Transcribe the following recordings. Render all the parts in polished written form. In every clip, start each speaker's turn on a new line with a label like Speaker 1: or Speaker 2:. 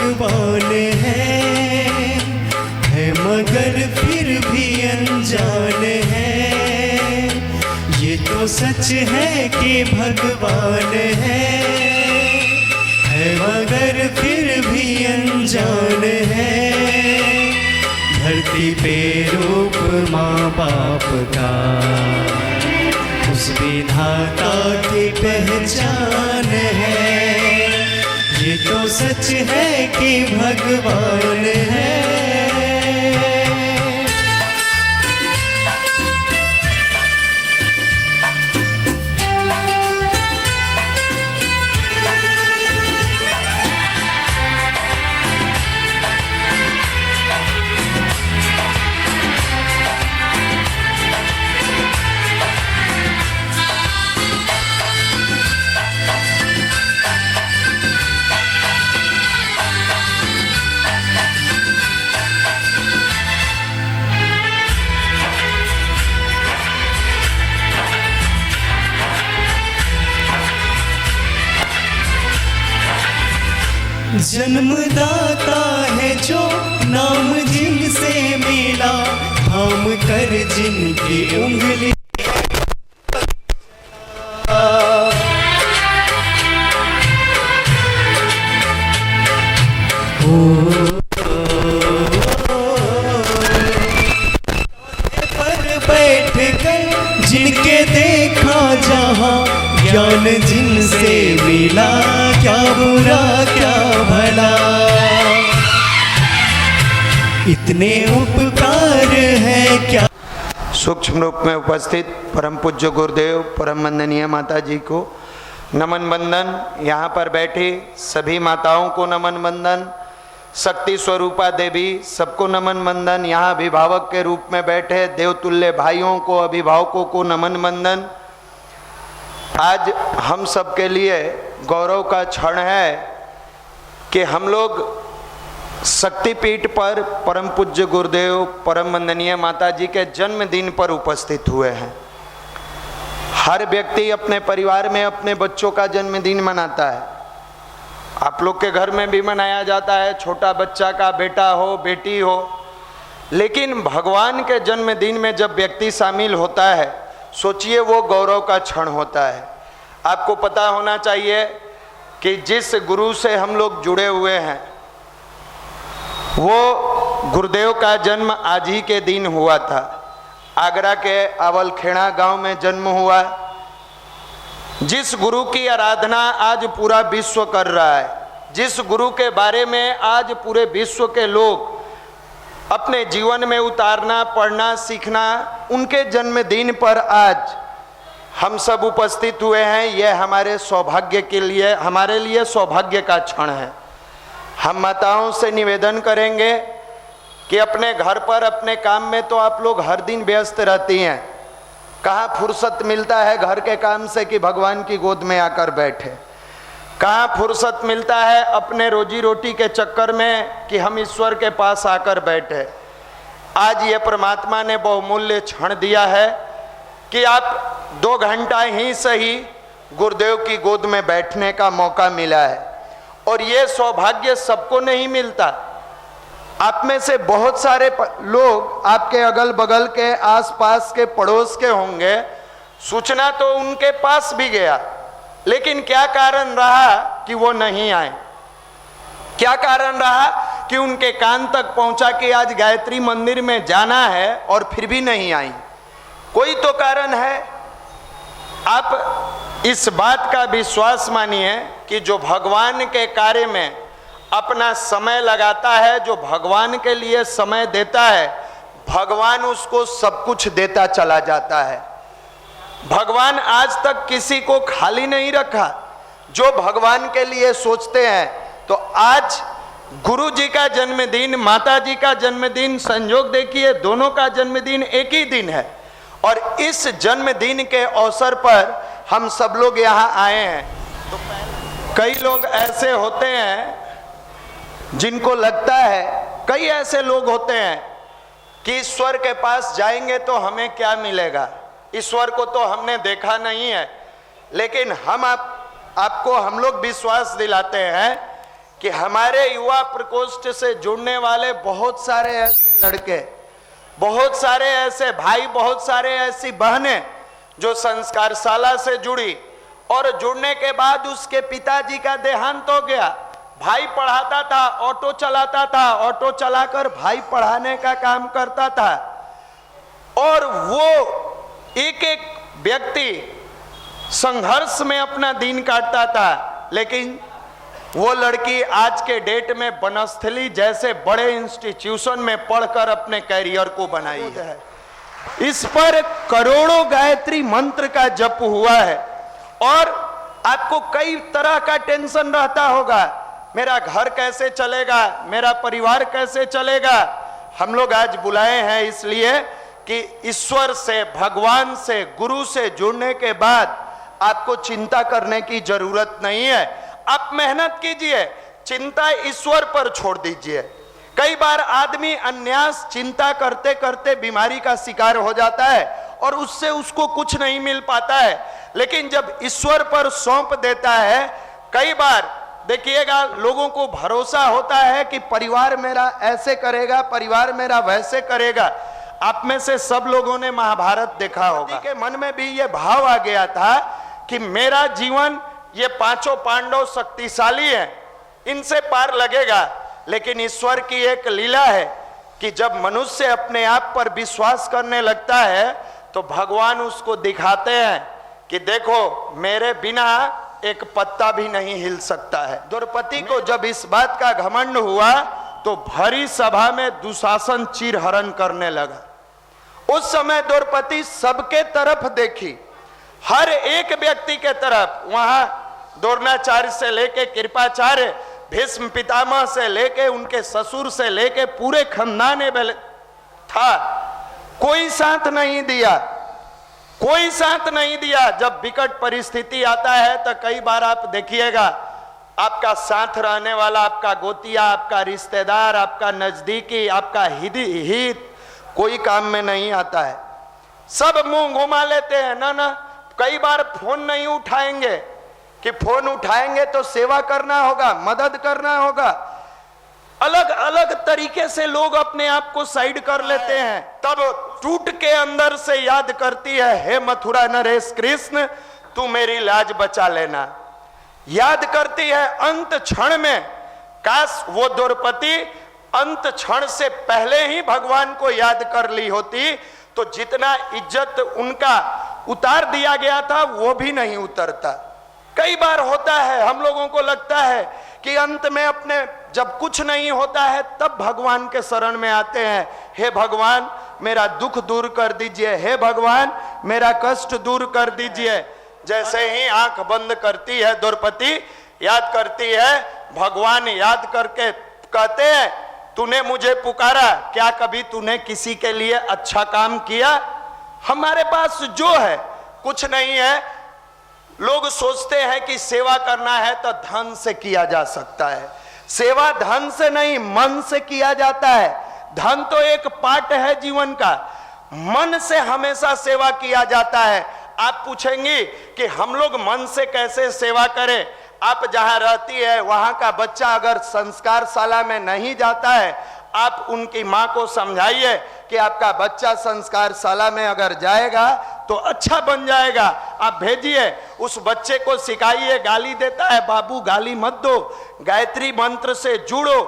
Speaker 1: भगवान है मगर फिर भी अनजान है। ये तो सच है कि भगवान है मगर फिर भी अनजान है। धरती पे रूप माँ बाप का उस विधाता की पहचान है। ये तो सच है कि भगवान है। जन्मदाता है जो नाम जिनसे मिला, थाम कर जिनकी उंगली पर बैठ कर जिनके देखा जहाँ, ज्ञान जिनसे मिला क्या बुरा क्या भला। इतने उपकार है क्या।
Speaker 2: सूक्ष्म रूप में उपस्थित परम पूज्य गुरुदेव परम वंदनीय माता जी को नमन वंदन। यहाँ पर बैठी सभी माताओं को नमन वंदन। शक्ति स्वरूपा देवी सबको नमन वंदन। यहाँ अभिभावक के रूप में बैठे देवतुल्य भाइयों को, अभिभावकों को नमन वंदन। आज हम सब के लिए गौरव का क्षण है कि हम लोग शक्तिपीठ पर परम पूज्य गुरुदेव परम वंदनीय माता जी के जन्मदिन पर उपस्थित हुए हैं। हर व्यक्ति अपने परिवार में अपने बच्चों का जन्मदिन मनाता है। आप लोग के घर में भी मनाया जाता है, छोटा बच्चा का, बेटा हो बेटी हो। लेकिन भगवान के जन्मदिन में जब व्यक्ति शामिल होता है, सोचिए वो गौरव का क्षण होता है। आपको पता होना चाहिए कि जिस गुरु से हम लोग जुड़े हुए हैं वो गुरुदेव का जन्म आज ही के दिन हुआ था। आगरा के अवलखेड़ा गांव में जन्म हुआ। जिस गुरु की आराधना आज पूरा विश्व कर रहा है, जिस गुरु के बारे में आज पूरे विश्व के लोग अपने जीवन में उतारना, पढ़ना, सीखना, उनके जन्मदिन पर आज हम सब उपस्थित हुए हैं। यह हमारे सौभाग्य के लिए, हमारे लिए सौभाग्य का क्षण है। हम माताओं से निवेदन करेंगे कि अपने घर पर, अपने काम में तो आप लोग हर दिन व्यस्त रहती हैं। कहाँ फुर्सत मिलता है घर के काम से कि भगवान की गोद में आकर बैठे। कहाँ फुर्सत मिलता है अपने रोजी रोटी के चक्कर में कि हम ईश्वर के पास आकर बैठे। आज ये परमात्मा ने बहुमूल्य क्षण दिया है कि आप 2 घंटा ही सही गुरुदेव की गोद में बैठने का मौका मिला है। और ये सौभाग्य सबको नहीं मिलता। आप में से बहुत सारे लोग आपके अगल बगल के, आसपास के, पड़ोस के होंगे। सूचना तो उनके पास भी गया, लेकिन क्या कारण रहा कि वो नहीं आए? क्या कारण रहा कि उनके कान तक पहुंचा कि आज गायत्री मंदिर में जाना है और फिर भी नहीं आई? कोई तो कारण है। आप इस बात का विश्वास मानिए कि जो भगवान के कार्य में अपना समय लगाता है, जो भगवान के लिए समय देता है, भगवान उसको सब कुछ देता चला जाता है। भगवान आज तक किसी को खाली नहीं रखा। जो भगवान के लिए सोचते हैं, तो आज गुरु जी का जन्मदिन, माता जी का जन्मदिन, संयोग देखिए दोनों का जन्मदिन एक ही दिन है। और इस जन्मदिन के अवसर पर हम सब लोग यहाँ आए हैं। तो कई लोग ऐसे होते हैं जिनको लगता है, कई ऐसे लोग होते हैं कि ईश्वर के पास जाएंगे तो हमें क्या मिलेगा, ईश्वर को तो हमने देखा नहीं है। लेकिन हम आपको हम लोग विश्वास दिलाते हैं कि हमारे युवा प्रकोष्ठ से जुड़ने वाले बहुत सारे ऐसे लड़के, बहुत सारे ऐसे भाई, बहुत सारे ऐसी बहनें जो संस्कारशाला से जुड़ी और जुड़ने के बाद उसके पिताजी का देहांत हो गया। भाई पढ़ाता था, ऑटो चलाता था, ऑटो चलाकर भाई पढ़ाने का काम करता था और वो एक एक व्यक्ति संघर्ष में अपना दिन काटता था। लेकिन वो लड़की आज के डेट में बनस्थली जैसे बड़े इंस्टीट्यूशन में पढ़कर अपने कैरियर को बनाई है। इस पर करोड़ों गायत्री मंत्र का जप हुआ है और आपको कई तरह का टेंशन रहता होगा, मेरा घर कैसे चलेगा, मेरा परिवार कैसे चलेगा। हम लोग आज बुलाए हैं इसलिए कि ईश्वर से, भगवान से, गुरु से जुड़ने के बाद आपको चिंता करने की जरूरत नहीं है। आप मेहनत कीजिए, चिंता ईश्वर पर छोड़ दीजिए। कई बार आदमी अन्यास चिंता करते करते बीमारी का शिकार हो जाता है और उससे उसको कुछ नहीं मिल पाता है, लेकिन जब ईश्वर पर सौंप देता है, कई बार देखिएगा लोगों को भरोसा होता है कि परिवार मेरा ऐसे करेगा, परिवार मेरा वैसे करेगा। आप में से सब लोगों ने महाभारत देखा होगा कि मन में भी ये भाव आ गया था कि मेरा जीवन, ये पांचों पांडव शक्तिशाली हैं, इनसे पार लगेगा। लेकिन ईश्वर की एक लीला है कि जब मनुष्य अपने आप पर विश्वास करने लगता है तो भगवान उसको दिखाते हैं कि देखो मेरे बिना एक पत्ता भी नहीं हिल सकता है। द्रौपदी को जब इस बात का घमंड हुआ तो भरी सभा में दुशासन चीरहरण करने लगा। उस समय द्रौपदी सबके तरफ देखी, हर एक व्यक्ति के तरफ। वहां द्रोणाचार्य से लेके कृपाचार्य, भीष्म पितामह से लेके उनके ससुर से लेके पूरे खानदान था, कोई साथ नहीं दिया, कोई साथ नहीं दिया। जब विकट परिस्थिति आता है तो कई बार आप देखिएगा आपका साथ रहने वाला, आपका गोतिया, आपका रिश्तेदार, आपका नजदीकी, आपका हित कोई काम में नहीं आता है। सब मुंह घुमा लेते हैं, ना कई बार फोन नहीं उठाएंगे कि फोन उठाएंगे तो सेवा करना होगा, मदद करना होगा। अलग अलग तरीके से लोग अपने आप को साइड कर लेते हैं। तब टूट के अंदर से याद करती है, हे मथुरा नरेश कृष्ण तू मेरी लाज बचा लेना। याद करती है अंत क्षण में, काश वो द्रौपदी अंत क्षण से पहले ही भगवान को याद कर ली होती तो जितना इज्जत उनका उतार दिया गया था वो भी नहीं उतरता। कई बार होता है, हम लोगों को लगता है कि अंत में अपने जब कुछ नहीं होता है तब भगवान के शरण में आते हैं, हे भगवान मेरा दुख दूर कर दीजिए, हे भगवान मेरा कष्ट दूर कर दीजिए। जैसे ही आंख बंद करती है द्रौपदी, याद करती है, भगवान याद करके कहते हैं तूने मुझे पुकारा, क्या कभी तूने किसी के लिए अच्छा काम किया? हमारे पास जो है कुछ नहीं है। लोग सोचते हैं कि सेवा करना है तो धन से किया जा सकता है। सेवा धन से नहीं, मन से किया जाता है। धन तो एक पार्ट है जीवन का, मन से हमेशा सेवा किया जाता है। आप पूछेंगी कि हम लोग मन से कैसे सेवा करें? आप जहां रहती है वहां का बच्चा अगर संस्कारशाला में नहीं जाता है, आप उनकी मां को समझाइए कि आपका बच्चा संस्कारशाला में अगर जाएगा तो अच्छा बन जाएगा। आप भेजिए, उस बच्चे को सिखाइए, गाली देता है बाबू गाली मत दो, गायत्री मंत्र से जुड़ो।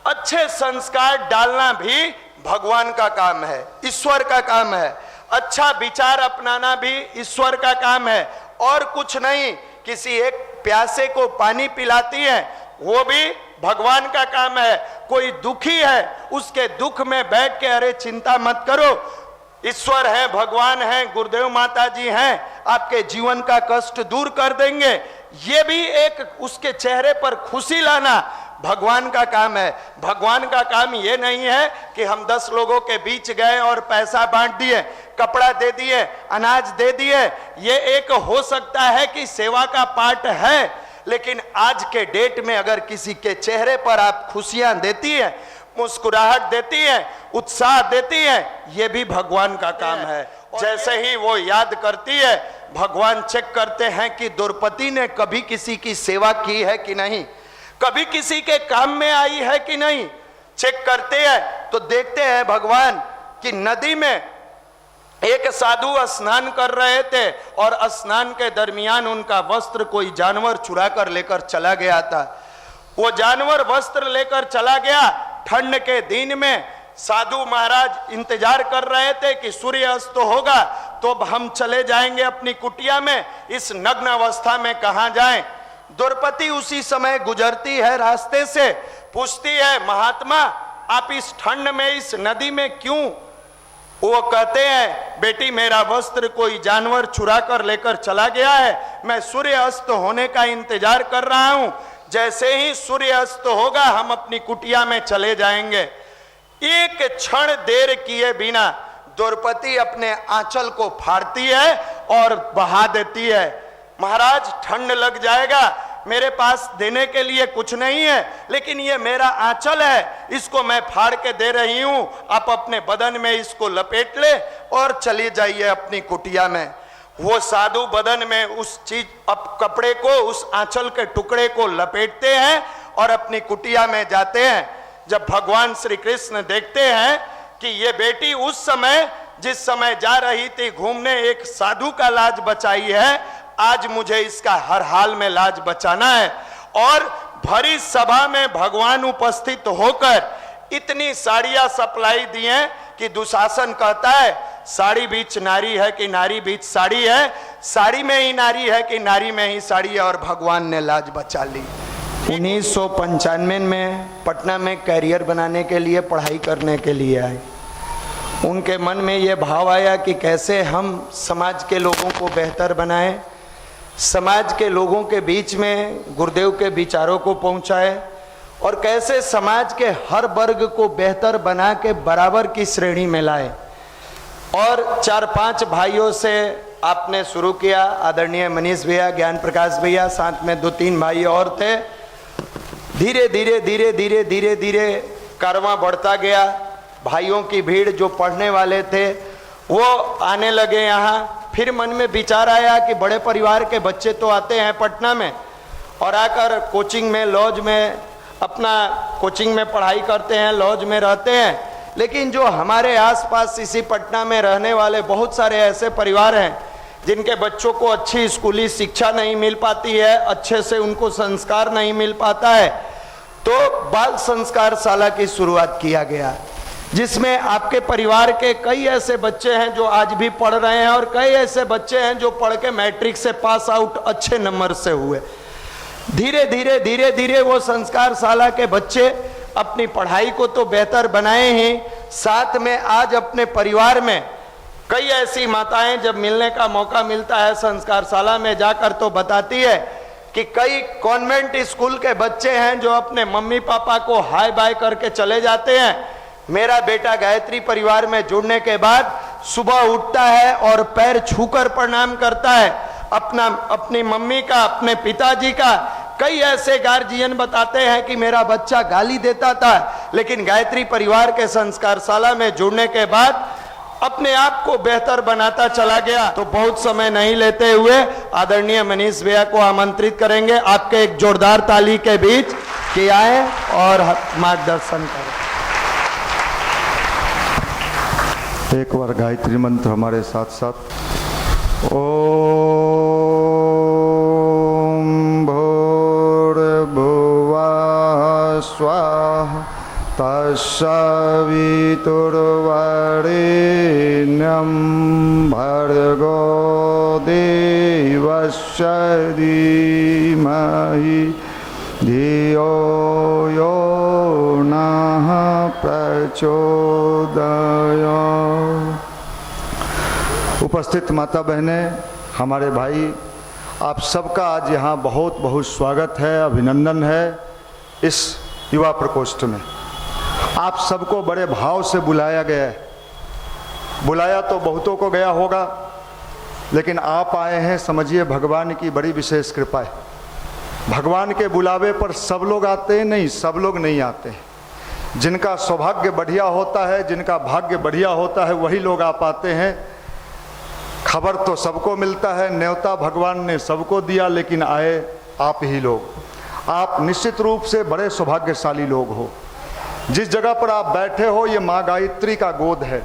Speaker 2: अच्छे संस्कार डालना भी भगवान का काम है, ईश्वर का काम है। अच्छा विचार अपनाना भी ईश्वर का काम है और कुछ नहीं। किसी एक प्यासे को पानी पिलाती है वो भी भगवान का काम है। कोई दुखी है उसके दुख में बैठ के अरे चिंता मत करो, ईश्वर है, भगवान है, गुरुदेव माता जी हैं, आपके जीवन का कष्ट दूर कर देंगे। ये भी एक उसके चेहरे पर खुशी लाना भगवान का काम है। भगवान का काम ये नहीं है कि हम 10 लोगों के बीच गए और पैसा बांट दिए, कपड़ा दे दिए, अनाज दे दिए। ये एक हो सकता है कि सेवा का पार्ट है, लेकिन आज के डेट में अगर किसी के चेहरे पर आप खुशियां देती है, मुस्कुराहट देती है, उत्साह देती है, ये भी भगवान का काम है। जैसे ही वो याद करती है, भगवान चेक करते हैं कि द्रौपदी ने कभी किसी की सेवा की है कि नहीं, कभी किसी के काम में आई है कि नहीं चेक करते हैं तो देखते हैं भगवान कि नदी में एक साधु स्नान कर रहे थे और स्नान के दरमियान उनका वस्त्र कोई जानवर चुरा कर लेकर चला गया था। वो जानवर वस्त्र लेकर चला गया। ठंड के दिन में साधु महाराज इंतजार कर रहे थे कि सूर्य अस्त होगा तो हम चले जाएंगे अपनी कुटिया में, इस नग्न अवस्था में कहां जाएं। द्रौपदी उसी समय गुजरती है रास्ते से, पूछती है महात्मा आप इस ठंड में इस नदी में क्यों? वो कहते हैं बेटी मेरा वस्त्र कोई जानवर चुरा कर लेकर चला गया है, मैं सूर्य अस्त होने का इंतजार कर रहा हूं, जैसे ही सूर्य अस्त होगा हम अपनी कुटिया में चले जाएंगे। एक क्षण देर किए बिना द्रौपदी अपने आंचल को फाड़ती है और बहा देती है। महाराज ठंड लग जाएगा, मेरे पास देने के लिए कुछ नहीं है, लेकिन ये मेरा आंचल है, इसको मैं फाड़ के दे रही हूं, आप अपने बदन में इसको लपेट ले और चली जाइए अपनी कुटिया में। वो साधु बदन में उस चीज अब कपड़े को, उस आंचल के टुकड़े को लपेटते हैं और अपनी कुटिया में जाते हैं। जब भगवान श्री कृष्ण देखते हैं कि ये बेटी उस समय जिस समय जा रही थी घूमने एक साधु का लाज बचाई है, आज मुझे इसका हर हाल में लाज बचाना है। और भरी सभा में भगवान उपस्थित होकर इतनी साड़ियां सप्लाई दी हैं कि दुशासन कहता है साड़ी बीच नारी है कि नारी बीच साड़ी है, साड़ी में ही नारी है कि नारी में ही साड़ी है, और भगवान ने लाज बचा ली। 1995 में पटना में कैरियर बनाने के लिए पढ़ाई करने के लिए आए। उनके मन में ये भाव आया कि कैसे हम समाज के लोगों को बेहतर बनाएं, समाज के लोगों के बीच में गुरुदेव के विचारों को पहुंचाएं और कैसे समाज के हर वर्ग को बेहतर बना के बराबर की श्रेणी में लाए। और 4-5 भाइयों से आपने शुरू किया, आदरणीय मनीष भैया, ज्ञान प्रकाश भैया, साथ में 2-3 भाई और थे। धीरे धीरे धीरे धीरे धीरे धीरे कारवां बढ़ता गया। भाइयों की भीड़ जो पढ़ने वाले थे वो आने लगे यहाँ। फिर मन में विचार आया कि बड़े परिवार के बच्चे तो आते हैं पटना में और आकर कोचिंग में, लॉज में अपना कोचिंग में पढ़ाई करते हैं, लॉज में रहते हैं, लेकिन जो हमारे आसपास इसी पटना में रहने वाले बहुत सारे ऐसे परिवार हैं जिनके बच्चों को अच्छी स्कूली शिक्षा नहीं मिल पाती है, अच्छे से उनको संस्कार नहीं मिल पाता है, तो बाल संस्कार शाला की शुरुआत किया गया, जिसमें आपके परिवार के कई ऐसे बच्चे हैं जो आज भी पढ़ रहे हैं और कई ऐसे बच्चे हैं जो पढ़ के मैट्रिक से पास आउट अच्छे नंबर से हुए। धीरे धीरे धीरे धीरे वो संस्कार शाला के बच्चे अपनी पढ़ाई को तो बेहतर बनाए ही, साथ में आज अपने परिवार में कई ऐसी माताएं जब मिलने का मौका मिलता है संस्कार शाला में जाकर तो बताती है कि कई कॉन्वेंट स्कूल के बच्चे हैं जो अपने मम्मी पापा को हाय बाय करके चले जाते हैं। मेरा बेटा गायत्री परिवार में जुड़ने के बाद सुबह उठता है और पैर छूकर प्रणाम करता है अपनी मम्मी का, अपने पिताजी का। कई ऐसे गार्जियन बताते हैं कि मेरा बच्चा गाली देता था, लेकिन गायत्री परिवार के संस्कार शाला में जुड़ने के बाद अपने आप को बेहतर बनाता चला गया। तो बहुत समय नहीं लेते हुए आदरणीय मनीष भैया को आमंत्रित करेंगे आपके एक जोरदार ताली के बीच कि आए और मार्गदर्शन करें।
Speaker 3: एक बार गायत्री मंत्र हमारे साथ साथ। ओम भूर्भुवः स्वाहा तत्सवितुर्वरेण्यं भर्गो देवस्य धीमहि धियो यो नः प्रचोदयात्। उपस्थित माता बहनें, हमारे भाई, आप सबका आज यहाँ बहुत बहुत स्वागत है, अभिनंदन है इस युवा प्रकोष्ठ में। आप सबको बड़े भाव से बुलाया गया है। बुलाया तो बहुतों को गया होगा, लेकिन आप आए हैं, समझिए भगवान की बड़ी विशेष कृपा है। भगवान के बुलावे पर सब लोग आते हैं? नहीं, सब लोग नहीं आते हैं। जिनका सौभाग्य बढ़िया होता है, जिनका भाग्य बढ़िया होता है, वही लोग आ पाते हैं। खबर तो सबको मिलता है, न्योता भगवान ने सबको दिया, लेकिन आए आप ही लोग। आप निश्चित रूप से बड़े सौभाग्यशाली लोग हो। जिस जगह पर आप बैठे हो ये माँ गायत्री का गोद है।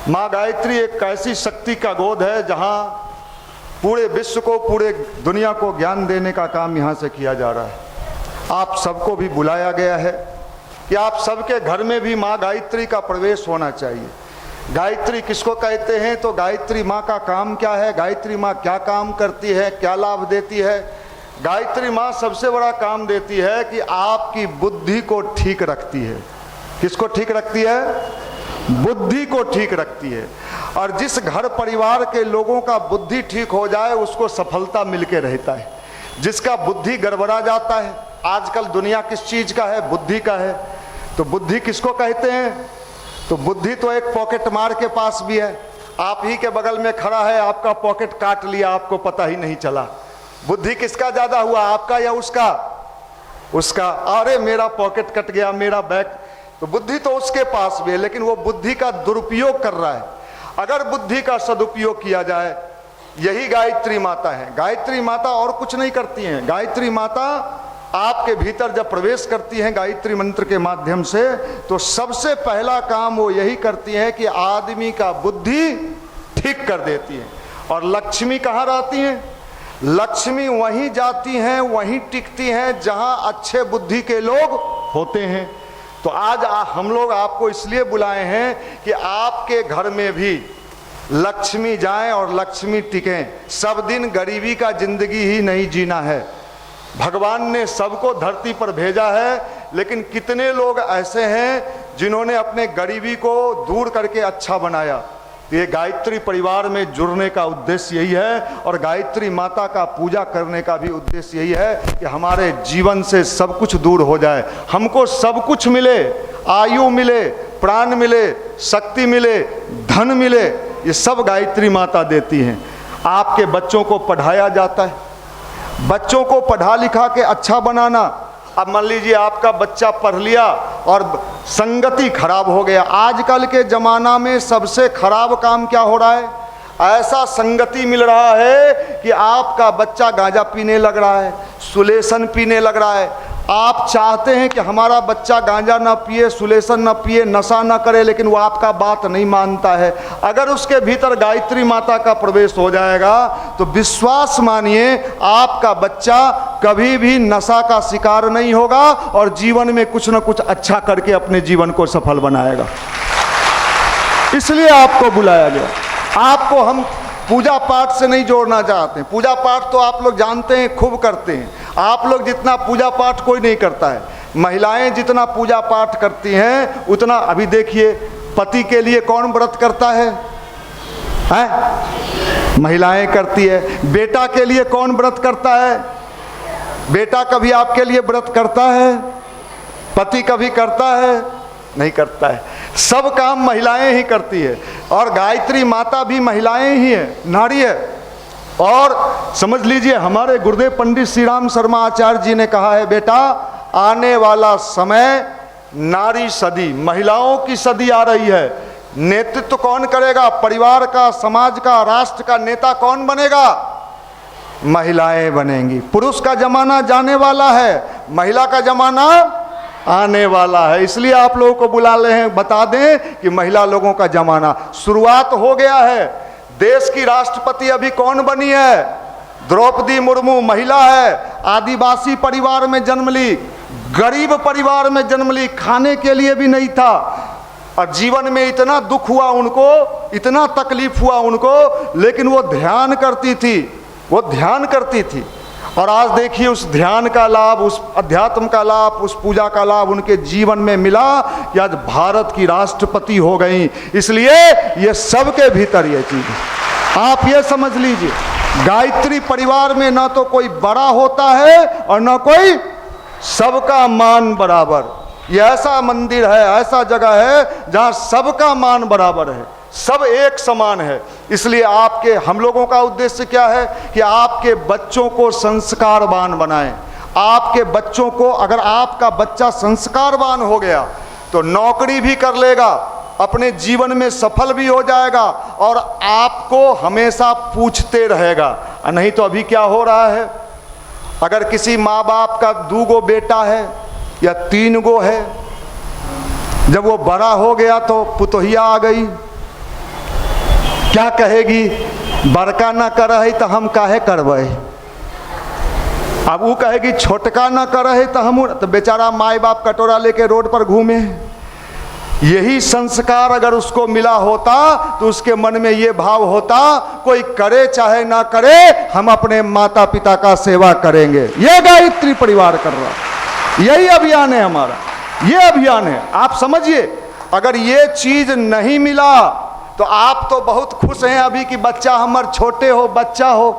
Speaker 3: माँ गायत्री एक ऐसी शक्ति का गोद है जहाँ पूरे विश्व को, पूरे दुनिया को ज्ञान देने का काम यहाँ से किया जा रहा है। आप सबको भी बुलाया गया है कि आप सबके घर में भी माँ गायत्री का प्रवेश होना चाहिए। गायत्री किसको कहते हैं? तो गायत्री माँ का काम क्या है, गायत्री माँ क्या काम करती है, क्या लाभ देती है? गायत्री माँ सबसे बड़ा काम देती है कि आपकी बुद्धि को ठीक रखती है। किसको ठीक रखती है? बुद्धि को ठीक रखती है। और जिस घर परिवार के लोगों का बुद्धि ठीक हो जाए उसको सफलता मिलके रहता है। जिसका बुद्धि गड़बड़ा जाता है, आजकल दुनिया किस चीज का है? बुद्धि का है। तो बुद्धि किसको कहते हैं? तो बुद्धि तो एक पॉकेट मार के पास भी है, आप ही के बगल में खड़ा है, आपका पॉकेट काट लिया, आपको पता ही नहीं चला। बुद्धि किसका ज्यादा हुआ, आपका या उसका? उसका। अरे मेरा पॉकेट कट गया, मेरा बैग। तो बुद्धि तो उसके पास भी है, लेकिन वो बुद्धि का दुरुपयोग कर रहा है। अगर बुद्धि का सदुपयोग किया जाए, यही गायत्री माता है। गायत्री माता और कुछ नहीं करती हैं। गायत्री माता आपके भीतर जब प्रवेश करती हैं गायत्री मंत्र के माध्यम से, तो सबसे पहला काम वो यही करती है कि आदमी का बुद्धि ठीक कर देती है। और लक्ष्मी कहाँ रहती हैं? लक्ष्मी वहीं जाती हैं, वहीं टिकती हैं जहां अच्छे बुद्धि के लोग होते हैं। तो आज हम लोग आपको इसलिए बुलाए हैं कि आपके घर में भी लक्ष्मी जाएं और लक्ष्मी टिकें। सब दिन गरीबी का जिंदगी ही नहीं जीना है। भगवान ने सबको धरती पर भेजा है, लेकिन कितने लोग ऐसे हैं जिन्होंने अपने गरीबी को दूर करके अच्छा बनाया। ये गायत्री परिवार में जुड़ने का उद्देश्य यही है, और गायत्री माता का पूजा करने का भी उद्देश्य यही है कि हमारे जीवन से सब कुछ दूर हो जाए, हमको सब कुछ मिले, आयु मिले, प्राण मिले, शक्ति मिले, धन मिले। ये सब गायत्री माता देती हैं। आपके बच्चों को पढ़ाया जाता है, बच्चों को पढ़ा लिखा के अच्छा बनाना। अब मान लीजिए आपका बच्चा पढ़ लिया और संगति खराब हो गया। आजकल के ज़माना में सबसे खराब काम क्या हो रहा है? ऐसा संगति मिल रहा है कि आपका बच्चा गांजा पीने लग रहा है, सुलेसन पीने लग रहा है। आप चाहते हैं कि हमारा बच्चा गांजा ना पिए, सुलेसन ना पिए, नशा ना करे, लेकिन वो आपका बात नहीं मानता है। अगर उसके भीतर गायत्री माता का प्रवेश हो जाएगा तो विश्वास मानिए आपका बच्चा कभी भी नशा का शिकार नहीं होगा और जीवन में कुछ ना कुछ अच्छा करके अपने जीवन को सफल बनाएगा। इसलिए आपको बुलाया गया। आपको हम पूजा पाठ से नहीं जोड़ना चाहते। पूजा पाठ तो आप लोग जानते हैं, खूब करते हैं। आप लोग जितना पूजा पाठ कोई नहीं करता है। महिलाएं जितना पूजा पाठ करती हैं उतना, अभी देखिए पति के लिए कौन व्रत करता है? महिलाएं करती है। बेटा के लिए कौन व्रत करता है? बेटा कभी आपके लिए व्रत करता है? पति कभी करता है? नहीं करता है। सब काम महिलाएं ही करती है। और गायत्री माता भी महिलाएं ही है, नारी है। और समझ लीजिए हमारे गुरुदेव पंडित श्री राम शर्मा आचार्य जी ने कहा है, बेटा आने वाला समय नारी सदी, महिलाओं की सदी आ रही है। नेतृत्व कौन करेगा? परिवार का, समाज का, राष्ट्र का नेता कौन बनेगा? महिलाएं बनेंगी। पुरुष का जमाना जाने वाला है, महिला का जमाना आने वाला है। इसलिए आप लोगों को बुला रहे हैं, बता दें कि महिला लोगों का जमाना शुरुआत हो गया है। देश की राष्ट्रपति अभी कौन बनी है? द्रौपदी मुर्मू महिला है। आदिवासी परिवार में जन्म ली, गरीब परिवार में जन्म ली, खाने के लिए भी नहीं था। और जीवन में इतना दुख हुआ उनको, इतना तकलीफ हुआ उनको, लेकिन वो ध्यान करती थी, वो ध्यान करती थी। और आज देखिए उस ध्यान का लाभ, उस अध्यात्म का लाभ, उस पूजा का लाभ उनके जीवन में मिला कि आज भारत की राष्ट्रपति हो गई। इसलिए ये सबके भीतर ये चीज है। आप ये समझ लीजिए, गायत्री परिवार में ना तो कोई बड़ा होता है और ना कोई, सबका मान बराबर। ये ऐसा मंदिर है, ऐसा जगह है जहाँ सबका मान बराबर है, सब एक समान है। इसलिए आपके, हम लोगों का उद्देश्य क्या है कि आपके बच्चों को संस्कारवान बनाएं। आपके बच्चों को, अगर आपका बच्चा संस्कारवान हो गया तो नौकरी भी कर लेगा, अपने जीवन में सफल भी हो जाएगा और आपको हमेशा पूछते रहेगा। नहीं तो अभी क्या हो रहा है, अगर किसी माँ बाप का 2 गो बेटा है या 3 गो है, जब वो बड़ा हो गया तो पुतोहिया आ गई, क्या कहेगी? बड़का ना कर है तो हम काहे करबै। अब वो कहेगी छोटका ना कर है तो हम, तो बेचारा माई बाप कटोरा लेके रोड पर घूमे। यही संस्कार अगर उसको मिला होता तो उसके मन में ये भाव होता, कोई करे चाहे ना करे, हम अपने माता पिता का सेवा करेंगे। ये गायत्री परिवार कर रहा, यही अभियान है हमारा, ये अभियान है। आप समझिए, अगर ये चीज नहीं मिला तो आप तो बहुत खुश हैं अभी कि बच्चा हमार छोटे हो, बच्चा हो,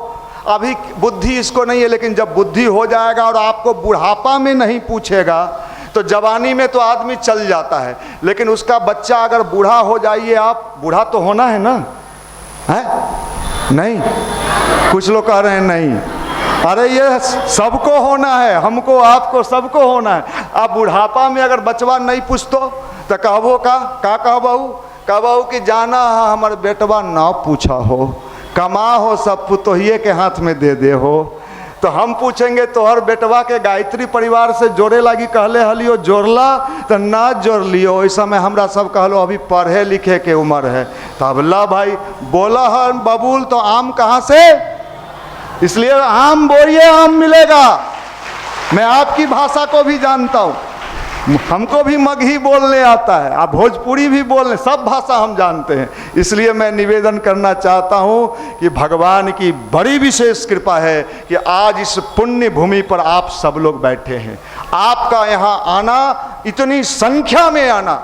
Speaker 3: अभी बुद्धि इसको नहीं है, लेकिन जब बुद्धि हो जाएगा और आपको बुढ़ापा में नहीं पूछेगा तो जवानी में तो आदमी चल जाता है, लेकिन उसका बच्चा अगर बूढ़ा हो जाइए, आप बूढ़ा तो होना है ना, है नहीं? कुछ लोग कह रहे हैं नहीं। अरे ये सबको होना है, हमको आपको सबको होना है। आप बुढ़ापा में अगर बचवा नहीं पूछतो तो कहबो का कहबो कि जाना है हमारे बेटवा ना पूछा हो, कमा हो सब पुतोहिए के हाथ में दे दे हो। तो हम पूछेंगे तोहर बेटवा के गायत्री परिवार से जोड़े लगी, कहले हलियो जोड़ला तो ना जोड़ लियो। इस समय हमरा सब कहलो अभी पढ़े लिखे के उम्र है, तब ला भाई बोला है बबूल तो आम कहाँ से, इसलिए आम बोलिए आम मिलेगा। मैं आपकी भाषा को भी जानता हूँ, हमको भी मगही बोलने आता है, आप भोजपुरी भी बोलने, सब भाषा हम जानते हैं। इसलिए मैं निवेदन करना चाहता हूँ कि भगवान की बड़ी विशेष कृपा है कि आज इस पुण्य भूमि पर आप सब लोग बैठे हैं। आपका यहाँ आना, इतनी संख्या में आना,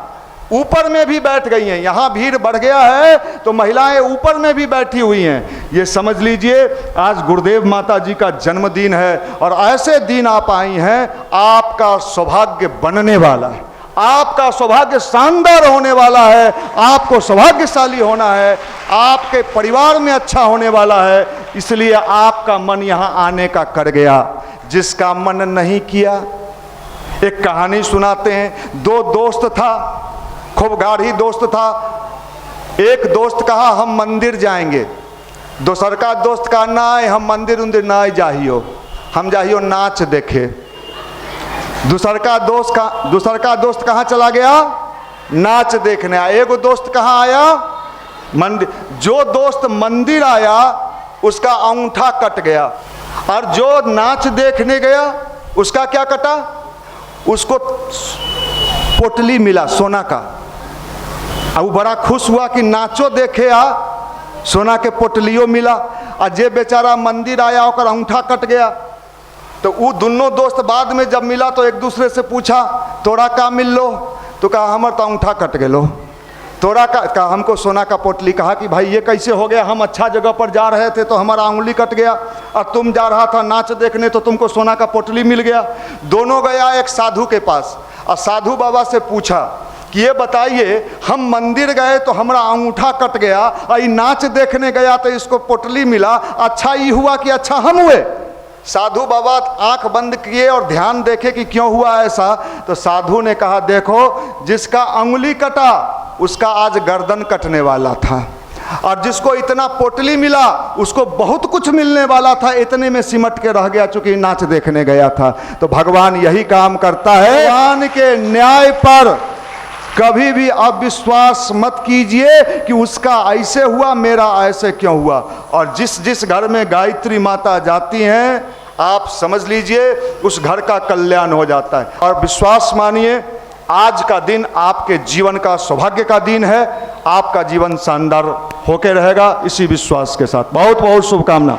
Speaker 3: ऊपर में भी बैठ गई हैं, यहाँ भीड़ बढ़ गया है तो महिलाएं ऊपर में भी बैठी हुई हैं। ये समझ लीजिए आज गुरुदेव माता जी का जन्मदिन है और ऐसे दिन आप आई हैं, आपका सौभाग्य बनने वाला है, आपका सौभाग्य शानदार होने वाला है, आपको सौभाग्यशाली होना है, आपके परिवार में अच्छा होने वाला है। इसलिए आपका मन यहाँ आने का कर गया। जिसका मन नहीं किया, एक कहानी सुनाते हैं। 2 दोस्त था, खूब गाढ़ी दोस्त था। एक दोस्त कहा हम मंदिर जाएंगे, दूसर का दोस्त कहा ना हम मंदिर उंदिर ना जाइयो, हम जाइयो नाच देखे। दूसर का दोस्त कहाँ चला गया? नाच देखने आया। एक दोस्त कहाँ आया? मंदिर। जो दोस्त मंदिर आया उसका अंगूठा कट गया, और जो नाच देखने गया उसका क्या कटा? उसको पोटली मिला सोना का। अब वो बड़ा खुश हुआ कि नाचो देखे आ, सोना के पोटलियों मिला। और जे बेचारा मंदिर आया और अंगूठा कट गया, तो वो दोनों दोस्त बाद में जब मिला तो एक दूसरे से पूछा तोरा का मिल लो? तो कहा हमर तो अंगूठा कट गेलो। तोरा का? कहा हमको सोना का पोटली। कहा कि भाई ये कैसे हो गया, हम अच्छा जगह पर जा रहे थे तो हमारा उंगली कट गया, और तुम जा रहा था नाच देखने तो तुमको सोना का पोटली मिल गया। दोनों गया एक साधु के पास, और साधु बाबा से पूछा कि ये बताइए, हम मंदिर गए तो हमारा अंगूठा कट गया, और ये नाच देखने गया तो इसको पोटली मिला, अच्छा ये हुआ कि अच्छा हम हुए? साधु बाबा आंख बंद किए और ध्यान देखे कि क्यों हुआ ऐसा। तो साधु ने कहा देखो, जिसका अंगुली कटा उसका आज गर्दन कटने वाला था, और जिसको इतना पोटली मिला उसको बहुत कुछ मिलने वाला था, इतने में सिमट के रह गया चूंकि नाच देखने गया था। तो भगवान यही काम करता है। भगवान के न्याय पर कभी भी अविश्वास मत कीजिए कि उसका ऐसे हुआ मेरा ऐसे क्यों हुआ। और जिस जिस घर में गायत्री माता जाती हैं, आप समझ लीजिए उस घर का कल्याण हो जाता है। और विश्वास मानिए, आज का दिन आपके जीवन का सौभाग्य का दिन है, आपका जीवन शानदार होके रहेगा, इसी विश्वास के साथ बहुत बहुत शुभकामना।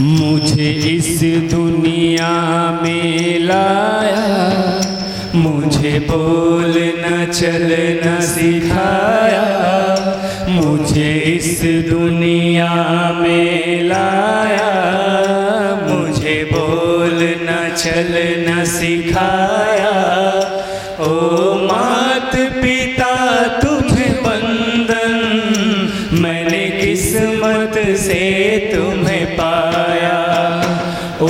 Speaker 1: मुझे इस दुनिया में लाया, मुझे बोलना चलना सिखाया, मुझे इस दुनिया में लाया, मुझे बोलना चलना सिखाया। ओ मात पिता से तुम्हें पाया। ओ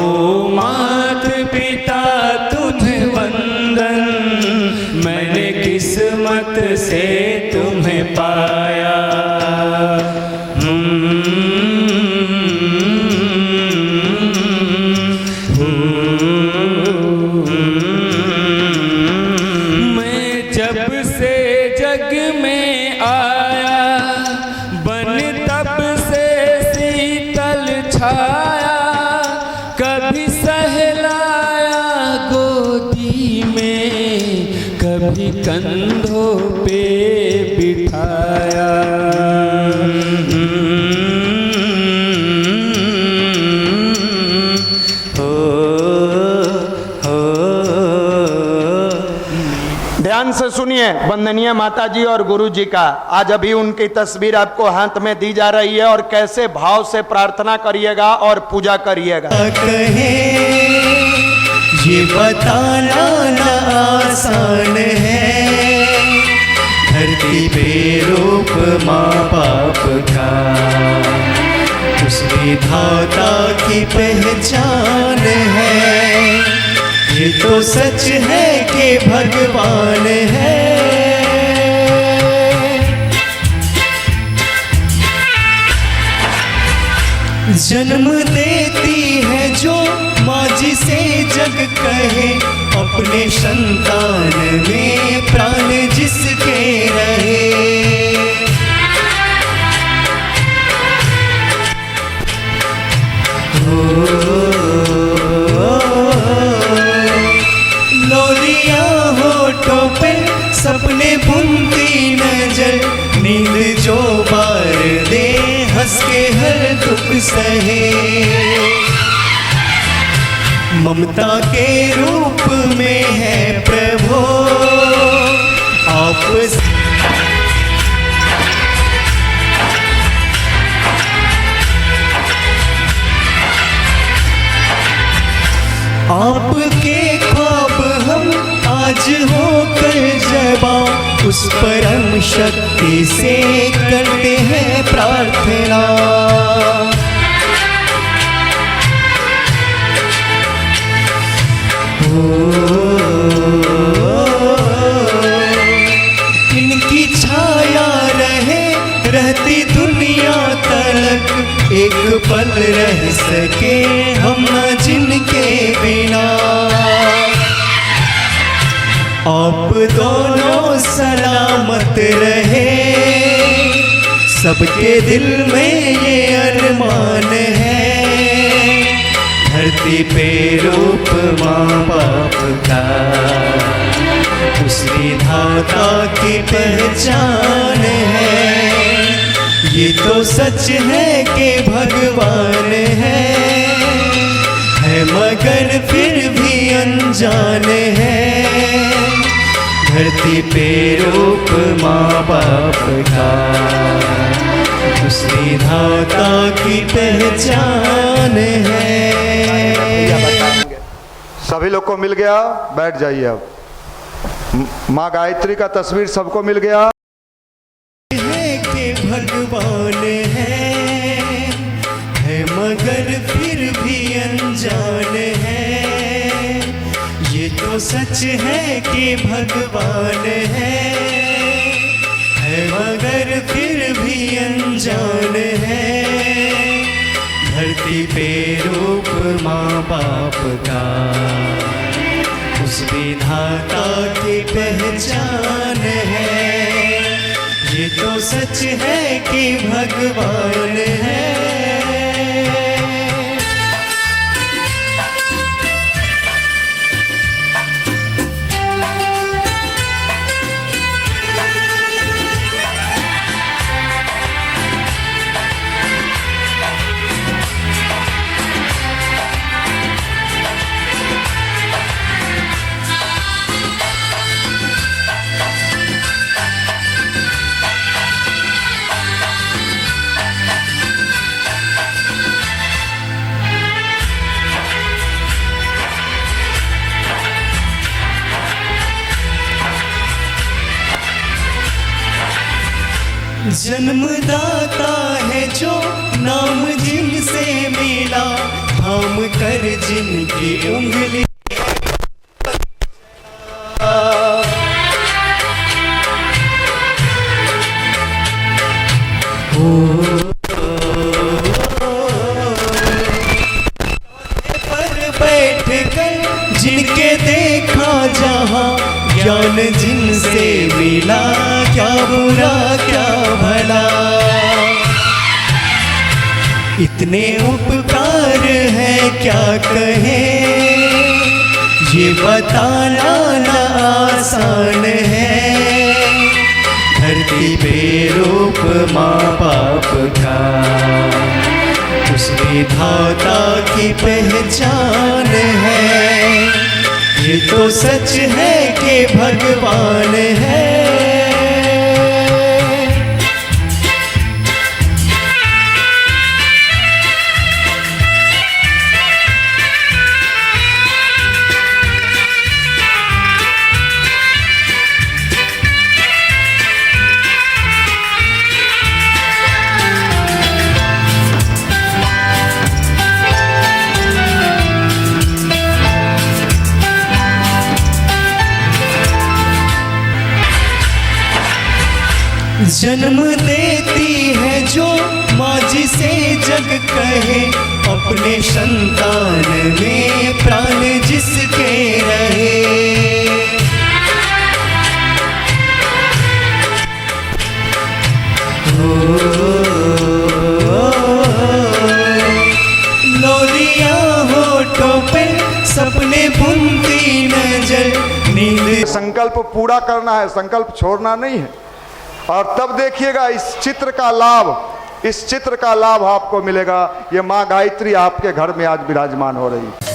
Speaker 1: मात पिता तुम्हें वंदन, मैंने किस्मत से तुम्हें पाया। मैं जब से जग में आया, बन तब से शीतल छाया, कभी सहलाया गोदी में, कभी कंधों पे बिठाया।
Speaker 2: ध्यान से सुनिए वंदनीय माता जी और गुरु जी का। आज अभी उनकी तस्वीर आपको हाथ में दी जा रही है और कैसे भाव से प्रार्थना करिएगा और पूजा करिएगा।
Speaker 1: कहे ये बताना ना आसान है, धरती पे रूप माँ बाप का, उस विधाता की पहचान है। ये तो सच है कि भगवान है। जन्म देती है जो माँ जिसे जग कहे, अपने संतान में प्राण जिसके रहे। लोरिया होठों पे सपने बुनती नजर, नींद जो बार दे हंस के हर दुख सहे। ममता के रूप में है प्रभु आप, आपके ख्वाब हम आज हो कर जबा, उस परम शक्ति से करते हैं प्रार्थना। इनकी छाया रहे रहती दुनिया तलक, एक पल रह सके हम जिनके बिना। आप दोनों सलामत रहे, सबके दिल में ये अरमान है। धरती पे रूप माँ बाप का, उस विधाता की पहचान है। ये तो सच है कि भगवान है मगर फिर भी अनजान है। धरती पे रूप माँ बाप का, उस विधाता की पहचान है।
Speaker 3: सभी लोग को मिल गया, बैठ जाइए। अब माँ गायत्री का तस्वीर सबको मिल गया।
Speaker 1: कि भगवान है मगर फिर भी अनजान है। ये तो सच है कि भगवान है मगर फिर भी अनजान है। धरती पे रूप माँ बाप का, उस विधाता की पहचान है। ये तो सच है कि भगवान है। जन्मदाता है जो नाम जिनकी उंगली पर बैठ कर जिनके देखा जहाँ ज्ञान जिनसे मिला, क्या बुरा क्या भला। इतने उपकार है क्या कहें, ये बताना ना आसान है। धरती पे रूप माँ बाप का उस विधाता की पहचान है। ये तो सच है कि भगवान है। जन्म देती है जो माँ जिसे जग कहे, अपने संतान में प्राण जिसके रहे। लोरिया होठों पे सपने बुनती नजर, नींद।
Speaker 3: संकल्प पूरा करना है, संकल्प छोड़ना नहीं है। और तब देखिएगा इस चित्र का लाभ, इस चित्र का लाभ आपको मिलेगा। ये माँ गायत्री आपके घर में आज विराजमान हो रही है।